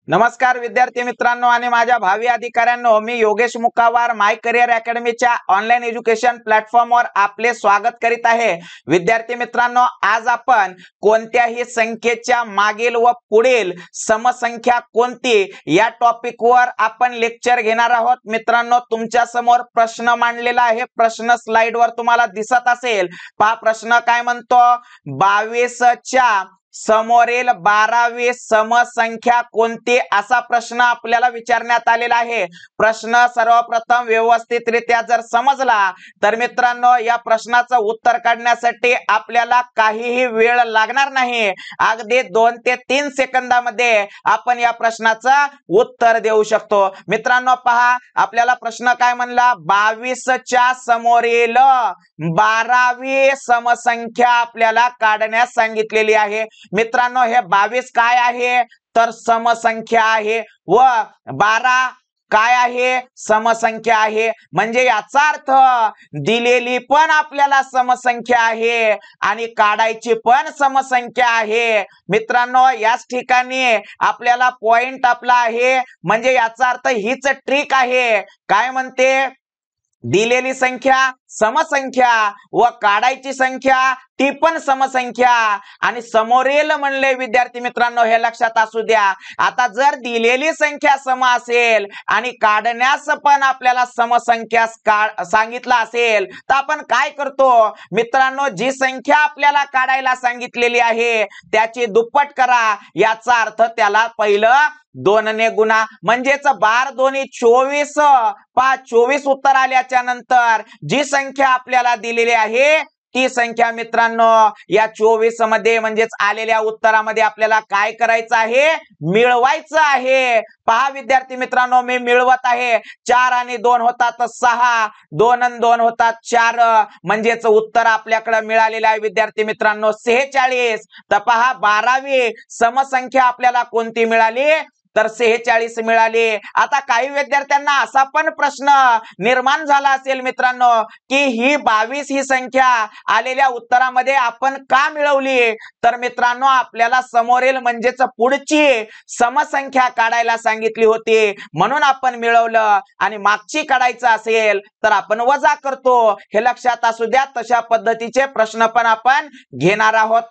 नमस्कार विद्यार्थी मित्रांनो आणि माझ्या भावी अधिकाऱ्यांनो, मी योगेश मुकावार माय करियर अकॅडमीच्या ऑनलाईन एज्युकेशन प्लॅटफॉर्मवर आपले स्वागत करीत आहे। विद्यार्थी मित्रांनो, आज आपण कोणत्याही संख्येच्या मागील व पुढील समसंख्या कोणती या टॉपिकवर आपण लेक्चर घेणार आहोत। मित्रांनो, तुमच्या समोर प्रश्न मांडलेला आहे, प्रश्न स्लाइडवर तुम्हाला दिसत असेल। पहा प्रश्न काय म्हणतो, 22च्या समोरील 12वी समसंख्या कोणती असा प्रश्न आपल्याला विचारण्यात आलेला आहे। प्रश्न सर्वप्रथम व्यवस्थितरित्या जर समजला तर मित्रांनो, या प्रश्नाचं उत्तर काढण्यासाठी आपल्याला काहीही वेळ लागणार नाही। अगदी 2 ते 3 सेकंदामध्ये आपण या प्रश्नाचं उत्तर देऊ शकतो। मित्रांनो पहा, आपल्याला प्रश्न काय म्हणला, 22च्या समोरील 12वी समसंख्या आपल्याला काढण्यास सांगितलेली आहे। मित्रांनो, हे 22 काय आहे तर समसंख्या आहे व 12 काय आहे समसंख्या आहे। म्हणजे याचा अर्थ दिलेली पण आपल्याला समसंख्या आहे आणि काढायची पण समसंख्या आहे। मित्रांनो, याच ठिकाणी आपल्याला पॉइंट आपला आहे, म्हणजे याचा अर्थ हीच ट्रिक आहे। काय म्हणते, दिलेली संख्या समसंख्या व काढायची संख्या ती पण समसंख्या आणि समोरील म्हणले विद्यार्थी मित्रांनो, हे लक्षात असू द्या। आता जर दिलेली संख्या सम असेल आणि काढण्यास पण आपल्याला समसंख्या सांगितलं असेल तर आपण काय करतो मित्रांनो, जी संख्या आपल्याला काढायला सांगितलेली आहे त्याची दुप्पट करा। याचा अर्थ त्याला पहिलं 2 ने गुणा, म्हणजेच 12 दोन्ही 24। 24 उत्तर आल्याच्या नंतर जी संख्या आपल्याला दिलेली आहे ती संख्या मित्रांनो या 24 मध्ये म्हणजेच आलेल्या उत्तरामध्ये आपल्याला काय करायचं आहे, मिळवायचं आहे। पहा विद्यार्थी मित्रांनो, मी मिळवत आहे। 4 आणि 2 होतात 6, 2 आणि 2 होतात 4, म्हणजेच उत्तर आपल्याकडे मिळालेलं आहे विद्यार्थी मित्रांनो 46। तर पहा 12वी समसंख्या आपल्याला कोणती मिळाली तर 46 मिळाली। आता काही विद्यार्थ्यांना असा पण प्रश्न निर्माण झाला असेल मित्रांनो की ही 22 ही संख्या आलेल्या उत्तरामध्ये आपण का मिळवली, तर मित्रांनो आपल्याला समोरील म्हणजेच पुढची समसंख्या काढायला सांगितली होती म्हणून आपण मिळवलं, आणि मागची काढायचं असेल तर आपण वजा करतो। हे लक्षात असू द्या, तशा पद्धतीचे प्रश्न पण आपण घेणार आहोत।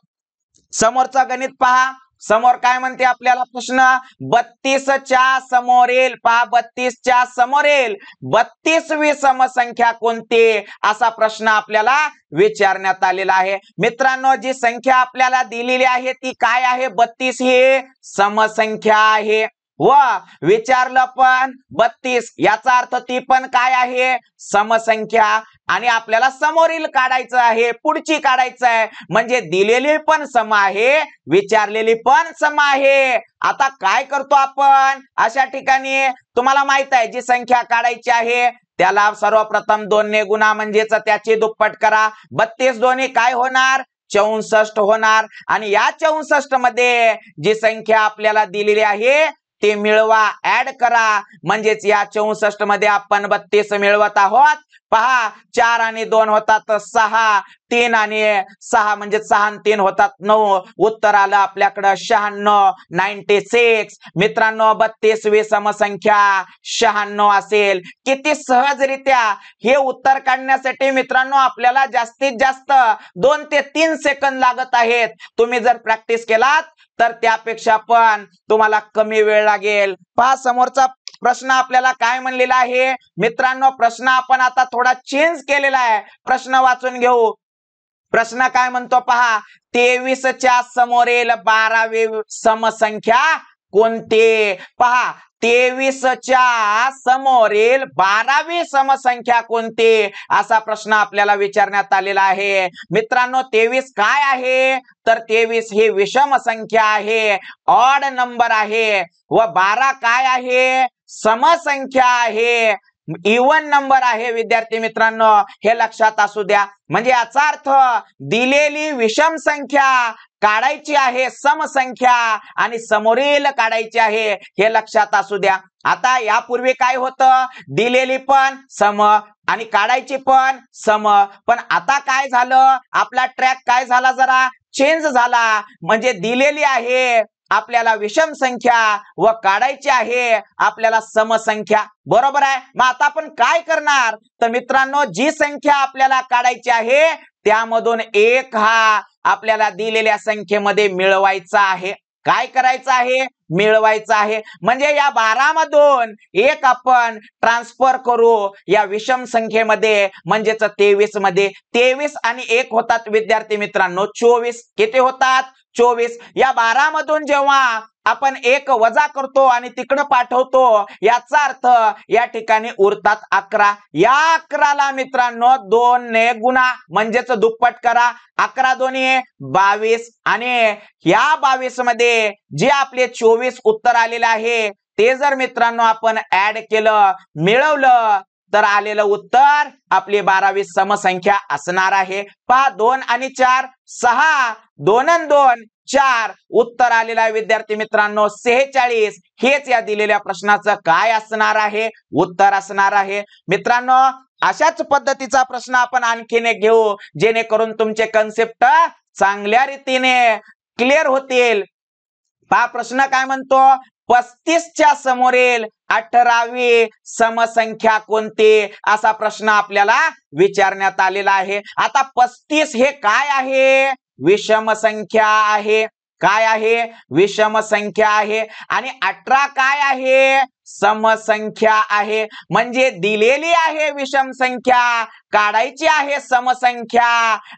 समोरचा गणित पहा, समोर काय म्हणते आपल्याला प्रश्न, 32च्या समोरील, पहा 32च्या समोरील 32वी समसंख्या कोणती असा प्रश्न आपल्याला विचारण्यात आलेला आहे। मित्रांनो, जी संख्या आपल्याला दिलेली आहे ती काय आहे, 32 ही समसंख्या आहे व विचारलं पण 32, याचा अर्थ ती पण काय आहे समसंख्या, आणि आपल्याला समोरील काढायचं आहे, पुढची काढायचं आहे, म्हणजे दिलेली पण सम आहे विचारलेली पण सम आहे। आता काय करतो आपण अशा ठिकाणी, तुम्हाला माहित आहे जी संख्या काढायची आहे त्याला सर्वप्रथम 2 ने गुणा, म्हणजेच त्याची दुप्पट करा। 32 दोन्ही काय होणार 64 होणार, आणि या 64 मध्ये जी संख्या आपल्याला दिलेली आहे ते मिळवा, ऍड करा, म्हणजेच या 64 मध्ये आपण 32 मिळवत आहोत। पहा 4 आणि 2 होतात 6, 3 आणि 6 म्हणजे 6 आणि 3 होतात 9, उत्तर आलं आपल्याकडं 96। मित्रांनो 32वी समसंख्या 96 असेल। किती सहजरित्या हे उत्तर काढण्यासाठी मित्रांनो आपल्याला जास्तीत जास्त 2 ते 3 सेकंद लागत आहेत। तुम्ही जर प्रॅक्टिस केलात तर त्यापेक्षा पण तुम्हाला कमी वेळ लागेल। पहा समोरचा प्रश्न आपल्याला काय म्हणलेला आहे मित्रांनो, प्रश्न आपण आता थोडा चेंज केलेला आहे, प्रश्न वाचून घेऊ। प्रश्न काय म्हणतो पहा, 23च्या समोरील 12वी समसंख्या कोणती। पहा 23च्या समोरील 12वी समसंख्या कोणती असा प्रश्न आपल्याला विचारण्यात आलेला आहे। मित्रांनो 23 काय आहे तर 23 ही विषम संख्या आहे, ऑड नंबर आहे, व 12 काय आहे समसंख्या आहे, इवन नंबर आहे विद्यार्थी मित्रांनो, हे लक्षात असू द्या। म्हणजे याचा अर्थ दिलेली विषम संख्या काढायची आहे समसंख्या आणि समोरील काढायची आहे, हे लक्षात असू द्या। आता यापूर्वी काय होतं, दिलेली पण सम आणि काढायची पण सम, पण आता काय झालं आपला ट्रॅक काय झाला जरा चेंज झाला, म्हणजे दिलेली आहे आपल्याला विषम संख्या व काढायची आहे आपल्याला समसंख्या. बरोबर आहे. मग आता आपण काय करणार तर मित्रांनो, जी संख्या आपल्याला काढायची आहे त्यामधून एक हा आपल्याला दिलेल्या संख्येमध्ये मिळवायचा आहे. काय करायचं आहे? मिळवायचं आहे. म्हणजे या 12 मधून एक आपण ट्रान्सफर करू या विषम संख्येमध्ये, म्हणजेच 23 मध्ये. 23 आणि 1 होतात विद्यार्थी मित्रांनो 24. किती होतात? 24. या 12 मधून जेव्हा आपण एक वजा करतो आणि तिकडं पाठवतो, याचा अर्थ या ठिकाणी उरतात 11. या 11ला मित्रांनो 2 ने गुणा, म्हणजेच दुप्पट करा. 11 दोन्ही 22 आणि या 22 मध्ये जे आपले 24 उत्तर आलेले आहे ते जर मित्रांनो आपण ऍड केलं, मिळवलं, तर आलेलं उत्तर आपली 12वी समसंख्या असणार आहे. पहा 2 आणि 4 6, 2 आणि 2 4 उत्तर आलेलं आहे विद्यार्थी मित्रांनो 46. हेच या दिलेल्या प्रश्नाचं काय असणार आहे? उत्तर असणार आहे. मित्रांनो, अशाच पद्धतीचा प्रश्न आपण आणखीन एक घेऊ जेणेकरून तुमचे कन्सेप्ट चांगल्या रीतीने क्लिअर होतील. पहा प्रश्न काय म्हणतो, 35च्या समोरील 18वी समसंख्या कोणती? असा प्रश्न आपल्याला विचारण्यात आलेला आहे. आता 35 हे काय आहे? विषम संख्या आहे. काय आहे? विषम संख्या आहे. आणि 18 काय आहे? समसंख्या आहे. म्हणजे दिलेली आहे विषम संख्या, काढायची आहे समसंख्या,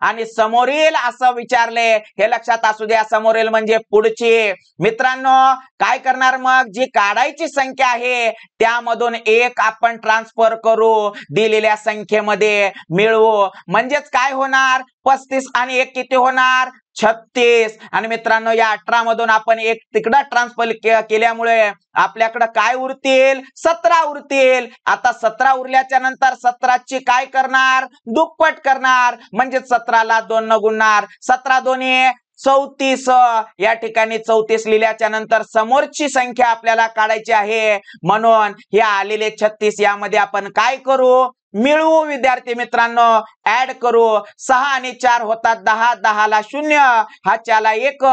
आणि समोरील असं विचारले, हे लक्षात असू द्या. समोरील म्हणजे पुढची. मित्रांनो काय करणार मग? जी काढायची संख्या आहे त्यामधून एक आपण ट्रान्सफर करू, दिलेल्या संख्येमध्ये मिळवू. म्हणजेच काय होणार? 35 आणि 1 किती होणार? 36. आणि मित्रांनो या 18 मधून आपण एक तिकडं ट्रान्सफर केल्यामुळे आपल्याकडे काय उरतील? 17 उरतील. आता 17 उरल्याच्या नंतर 17ची काय करणार? दुप्पट करणार. म्हणजे 17ला 2 न गुणणार. 17 दोन्ही 34. या ठिकाणी 34 लिहिल्याच्या नंतर समोरची संख्या आपल्याला काढायची आहे, म्हणून हे आलेले 36 यामध्ये आपण काय करू? मिळवू विद्यार्थी मित्रांनो, ऍड करू. 6 आणि 4 होतात 10, 10ला 0, हातच्याला 1,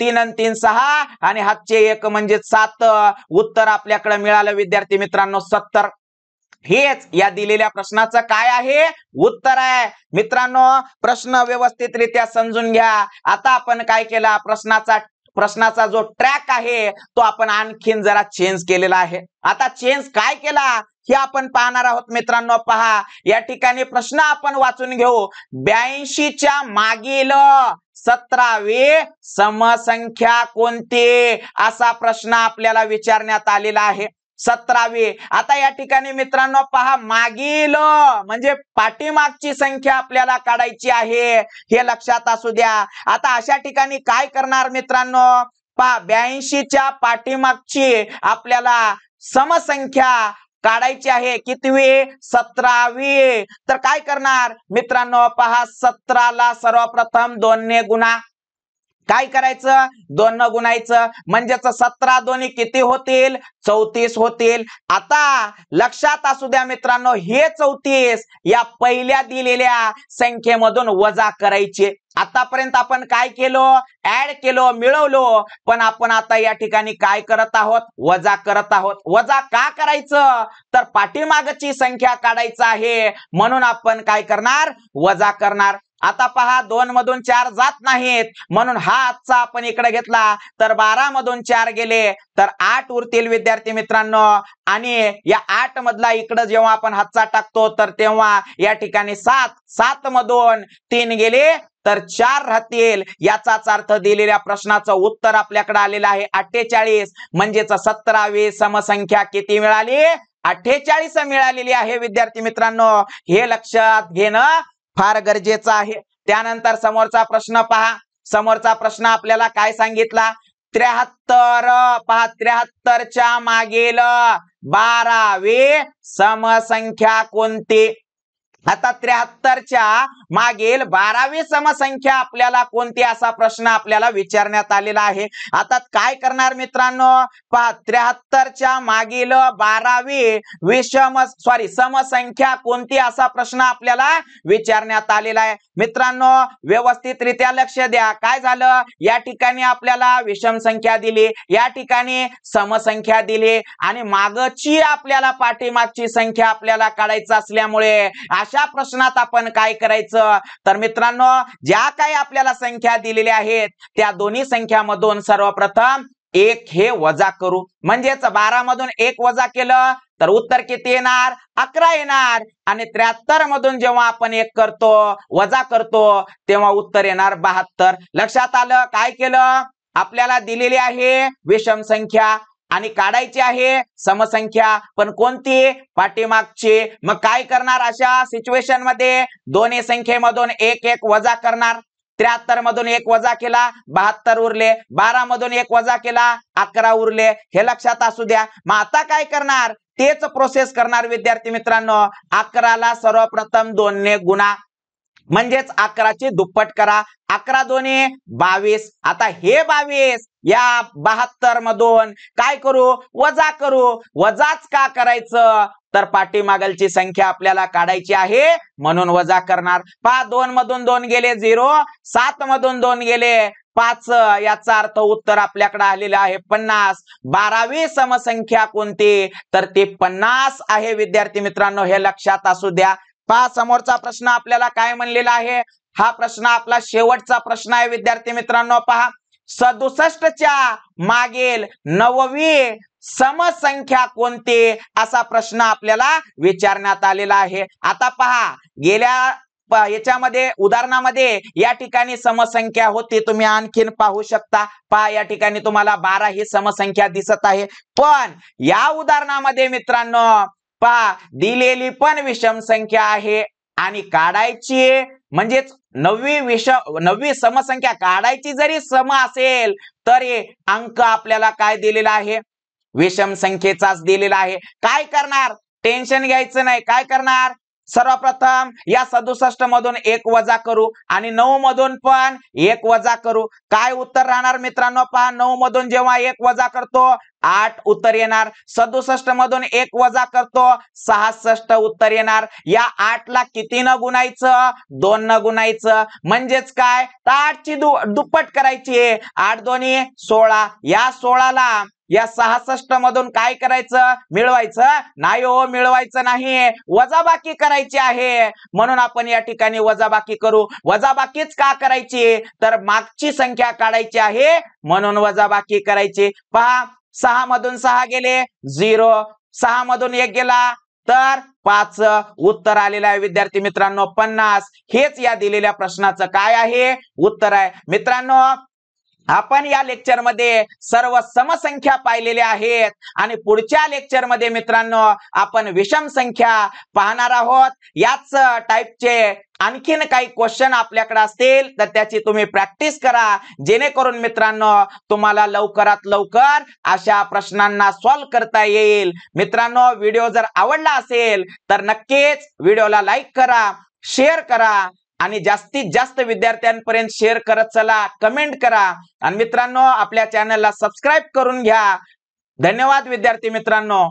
3 आणि 3 6, आणि हातचे 1 म्हणजे 7. उत्तर आपल्याकडे मिळालं विद्यार्थी मित्रांनो 70. हेच या दिलेल्या प्रश्नाचं काय आहे? उत्तर आहे. मित्रांनो प्रश्न व्यवस्थितरित्या समजून घ्या. आता आपण काय केला? प्रश्नाचा जो ट्रॅक आहे तो आपण आणखीन जरा चेंज केलेला आहे. आता चेंज काय केला हे आपण पाहणार आहोत मित्रांनो. पहा या ठिकाणी प्रश्न आपण वाचून घेऊ. 82च्या मागील 17वी समसंख्या कोणती? असा प्रश्न आपल्याला विचारण्यात आलेला आहे. 17वी. आता या ठिकाणी मित्रांनो पहा, मागील म्हणजे पाठीमागची संख्या आपल्याला काढायची आहे, हे लक्षात असू द्या. आता अशा ठिकाणी काय करणार मित्रांनो? पहा 82च्या पाठीमागची आपल्याला समसंख्या काढायची आहे. कितवी? 17वी. तर काय करणार मित्रांनो? पहा 17ला सर्वप्रथम 2 ने गुणा. काय करायचं? 2 न गुणायचं. म्हणजेच 17 दोन्ही किती होतील? 34 होतील. आता लक्षात असू द्या मित्रांनो, हे 34 या पहिल्या दिलेल्या संख्येमधून वजा करायचे. आतापर्यंत आपण काय केलो? ऍड केलो, मिळवलो. पण आपण आता या ठिकाणी काय करत आहोत? वजा करत आहोत. वजा का करायचं? तर पाठीमागची संख्या काढायचं आहे, म्हणून आपण काय करणार? वजा करणार. आता पहा 2 मधून 4 जात नाहीत, म्हणून हा आजचा आपण इकडे घेतला तर 12 मधून 4 गेले तर 8 उरतील विद्यार्थी मित्रांनो. आणि या 8 मधला इकडे जेव्हा आपण हातचा टाकतो तर तेव्हा या ठिकाणी 7 मधून 3 गेले तर 4 राहतील. याचाच अर्थ दिलेल्या प्रश्नाचं उत्तर आपल्याकडे आलेलं आहे 48. म्हणजेच 17वी समसंख्या किती मिळाली? 48 मिळालेली आहे विद्यार्थी मित्रांनो. हे लक्षात घेणं फार गरजेचं आहे. त्यानंतर समोरचा प्रश्न पहा. समोरचा प्रश्न आपल्याला काय सांगितला? 73. पहा 73च्या मागील 12वी समसंख्या कोणती? आता 73च्या मागील 12वी समसंख्या आपल्याला कोणती असा प्रश्न आपल्याला विचारण्यात आलेला आहे. आता काय करणार मित्रांनो, पहा 73च्या मागील 12वी समसंख्या कोणती असा प्रश्न आपल्याला विचारण्यात आलेला आहे. मित्रांनो व्यवस्थितरित्या लक्ष द्या. काय झालं, या ठिकाणी आपल्याला विषम संख्या दिली, या ठिकाणी समसंख्या दिली आणि मागची आपल्याला पाठीमागची संख्या आपल्याला काढायची असल्यामुळे अशा प्रश्नात आपण काय करायचं, तर मित्रांनो ज्या काही आपल्याला संख्या दिलेल्या आहेत त्या दोन्ही संख्यामधून सर्वप्रथम 1 हे वजा करू. म्हणजेच 12 मधून 1 वजा केलं तर उत्तर किती येणार, 11 येणार. आणि 73 मधून जेव्हा आपण 1 करतो वजा करतो तेव्हा उत्तर येणार 72. लक्षात आलं. काय केलं, आपल्याला दिलेली आहे विषम संख्या आणि काढायची आहे समसंख्या, पण कोणती, पाठीमागची. मग काय करणार अशा सिच्युएशन मध्ये, दोन्ही संख्येमधून 1 वजा करणार. 73 मधून 1 वजा केला 72 उरले, 12 मधून 1 वजा केला 11 उरले. हे लक्षात असू द्या. मग आता काय करणार, तेच प्रोसेस करणार विद्यार्थी मित्रांनो. 11 ला सर्वप्रथम 2 ने गुणा, म्हणजेच 11 ची दुप्पट करा. 11 दोन्ही 22. आता हे 22 या 72 मधून काय करू, वजा करू. वजाच का करायचं, तर पाठीमागलची संख्या आपल्याला काढायची आहे म्हणून वजा करणार. 2 मधून 2 गेले 0, 7 मधून 2 गेले 5. याचा अर्थ उत्तर आपल्याकडे आलेलं आहे 50. 12वी समसंख्या कोणती, तर ते 50 आहे विद्यार्थी मित्रांनो. हे लक्षात असू द्या. समोरचा प्रश्न आपल्याला काय म्हणलेला आहे, हा प्रश्न आपला शेवटचा प्रश्न आहे विद्यार्थी मित्रांनो. पहा 67च्या मागील 9वी समसंख्या कोणती असा प्रश्न आपल्याला विचारण्यात आलेला आहे. आता पहा गेल्या याच्यामध्ये उदाहरणामध्ये या ठिकाणी समसंख्या होती, तुम्ही आणखीन पाहू शकता. पहा या ठिकाणी तुम्हाला 12 ही समसंख्या दिसत आहे, पण या उदाहरणामध्ये मित्रांनो पहा दिलेली पण विषम संख्या आहे आणि काढायची म्हणजेच 9वी समसंख्या काढायची जरी सम असेल तरी अंक आपल्याला काय दिलेला आहे, विषम संख्येचाच दिलेला आहे. काय करणार, टेन्शन घ्यायचं नाही. काय करणार, सर्वप्रथम या 67 मधून 1 वजा करू आणि 9 मधून पण 1 वजा करू. काय उत्तर राहणार मित्रांनो, पहा 9 मधून जेव्हा 1 वजा करतो 8 उत्तर येणार. 67 मधून 1 वजा करतो 66 उत्तर येणार. या 8 ला किती न गुणायचं, 2 न गुणायचं. म्हणजेच काय, 8 ची दुप्पट करायची. 8 दोन्ही 16. या 16 ला या 66 मधून काय करायचं, मिळवायचं नाही हो, मिळवायचं नाही, वजाबाकी करायची आहे. म्हणून आपण या ठिकाणी वजाबाकी करू. वजाबाकीच का करायची, तर मागची संख्या काढायची आहे म्हणून वजाबाकी करायची. पहा 6 मधून 6 गेले 0, 6 मधून 1 गेला तर 5. उत्तर आलेलं आहे विद्यार्थी मित्रांनो 50. हेच या दिलेल्या प्रश्नाचं काय आहे, उत्तर आहे. मित्रांनो आपण या लेक्चर मध्ये सर्व समसंख्या पाहिलेल्या आहेत आणि पुढच्या लेक्चर मध्ये मित्रांनो आपण विषम संख्या पाहणार आहोत. याच टाइपचे आणखीन काही क्वेश्चन आपल्याकडे असतील तर त्याची तुम्ही प्रॅक्टिस करा, जेणेकरून मित्रांनो तुम्हाला लवकरात लवकर अशा प्रश्नांना सॉल्व्ह करता येईल. मित्रांनो व्हिडिओ जर आवडला असेल तर नक्कीच व्हिडिओला लाईक करा, शेअर करा आणि जास्तीत जास्त विद्यार्थ्यांपर्यंत शेअर करत चला, कमेंट करा आणि मित्रांनो आपल्या चॅनलला सबस्क्राईब करून घ्या. धन्यवाद विद्यार्थी मित्रांनो.